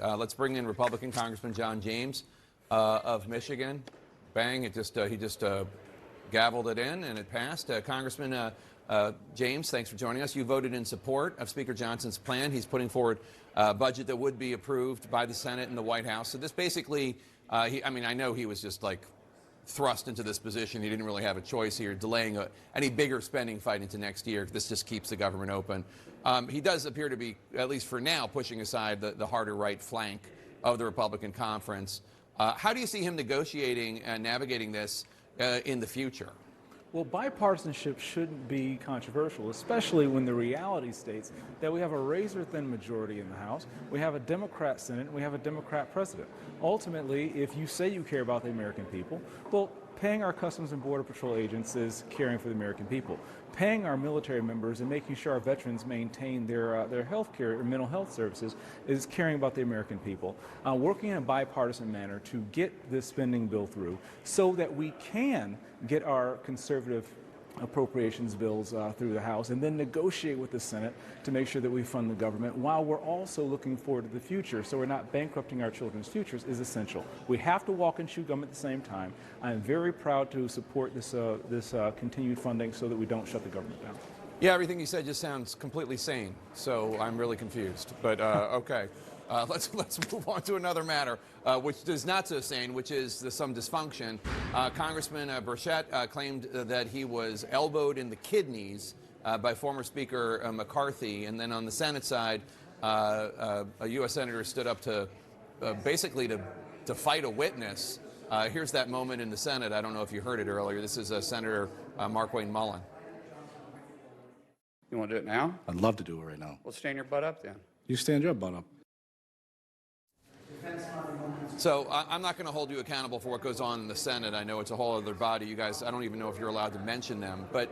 Let's bring in Republican Congressman John James of Michigan. Bang! He just gavelled it in, and it passed. Congressman James, thanks for joining us. You voted in support of Speaker Johnson's plan. He's putting forward a budget that would be approved by the Senate and the White House. So this basically, I know he was just like thrust into this position. He didn't really have a choice here, delaying any bigger spending fight into next year. This just keeps the government open. He does appear to be, at least for now, pushing aside the harder right flank of the Republican conference. How do you see him negotiating and navigating this in the future? Well, bipartisanship shouldn't be controversial, especially when the reality states that we have a razor-thin majority in the House, we have a Democrat Senate, and we have a Democrat president. Ultimately, if you say you care about the American people, well, paying our Customs and Border Patrol agents is caring for the American people. Paying our military members and making sure our veterans maintain their health care and mental health services is caring about the American people. Working in a bipartisan manner to get this spending bill through so that we can get our conservative appropriations bills through the House and then negotiate with the Senate to make sure that we fund the government while we're also looking forward to the future so we're not bankrupting our children's futures is essential. We have to walk and chew gum at the same time. I am very proud to support this continued funding so that we don't shut the government down. Yeah, everything you said just sounds completely sane, so I'm really confused. But okay, let's move on to another matter, which is not so sane, which is some dysfunction. Congressman Burchett claimed that he was elbowed in the kidneys by former Speaker McCarthy, and then on the Senate side, a U.S. senator stood up to basically to fight a witness. Here's that moment in the Senate. I don't know if you heard it earlier. This is Senator Markwayne Mullin. You want to do it now? I'd love to do it right now. Well, stand your butt up then. You stand your butt up. So I'm not going to hold you accountable for what goes on in the Senate. I know it's a whole other body. You guys, I don't even know if you're allowed to mention them. But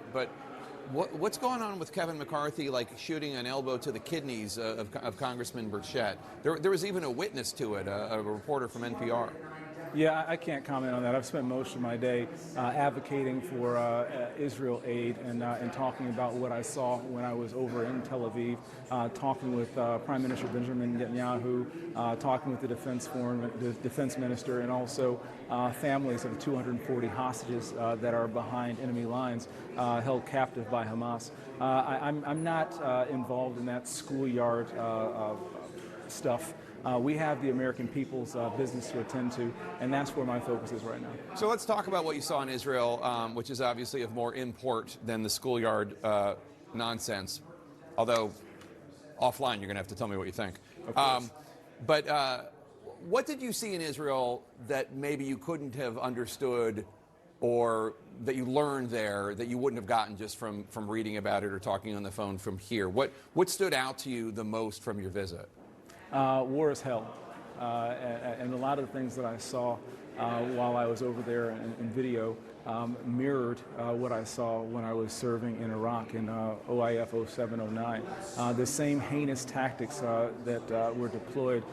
what's going on with Kevin McCarthy, like shooting an elbow to the kidneys of Congressman Burchett? There was even a witness to it, a reporter from NPR. Yeah, I can't comment on that. I've spent most of my day advocating for Israel aid and talking about what I saw when I was over in Tel Aviv, talking with Prime Minister Benjamin Netanyahu, talking with the defense minister, and also families of 240 hostages that are behind enemy lines held captive by Hamas. I'm not involved in that schoolyard stuff. We have the American people's business to attend to, and that's where my focus is right now. So let's talk about what you saw in Israel, which is obviously of more import than the schoolyard nonsense. Although, offline, you're going to have to tell me what you think. But what did you see in Israel that maybe you couldn't have understood or that you learned there that you wouldn't have gotten just from reading about it or talking on the phone from here? What stood out to you the most from your visit? War is hell, and a lot of the things that I saw while I was over there in video mirrored what I saw when I was serving in Iraq in OIF 0709. The same heinous tactics that were deployed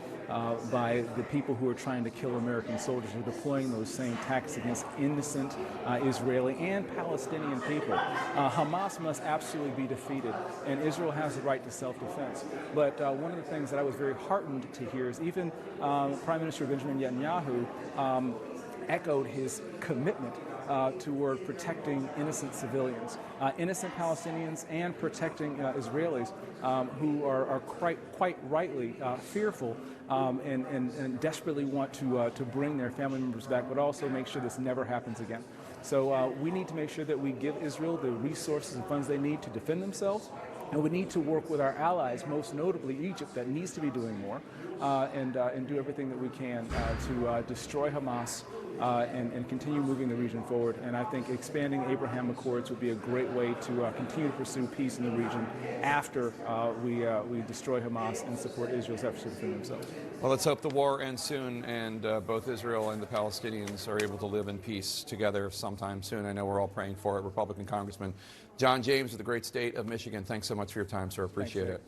by the people who are trying to kill American soldiers are deploying those same tactics against innocent Israeli and Palestinian people. Hamas must absolutely be defeated, and Israel has the right to self-defense. But one of the things that I was very heartened to hear is even Prime Minister Benjamin Netanyahu echoed his commitment toward protecting innocent civilians, innocent Palestinians, and protecting Israelis who are quite rightly fearful and desperately want to bring their family members back, but also make sure this never happens again. So we need to make sure that we give Israel the resources and funds they need to defend themselves. And we need to work with our allies, most notably Egypt, that needs to be doing more, and do everything that we can to destroy Hamas and continue moving the region forward. And I think expanding Abraham Accords would be a great way to continue to pursue peace in the region after we destroy Hamas and support Israel's efforts to defend themselves. Well, let's hope the war ends soon and both Israel and the Palestinians are able to live in peace together sometime soon. I know we're all praying for it. Republican Congressman John James of the great state of Michigan, thanks so much for your time, sir. Appreciate it.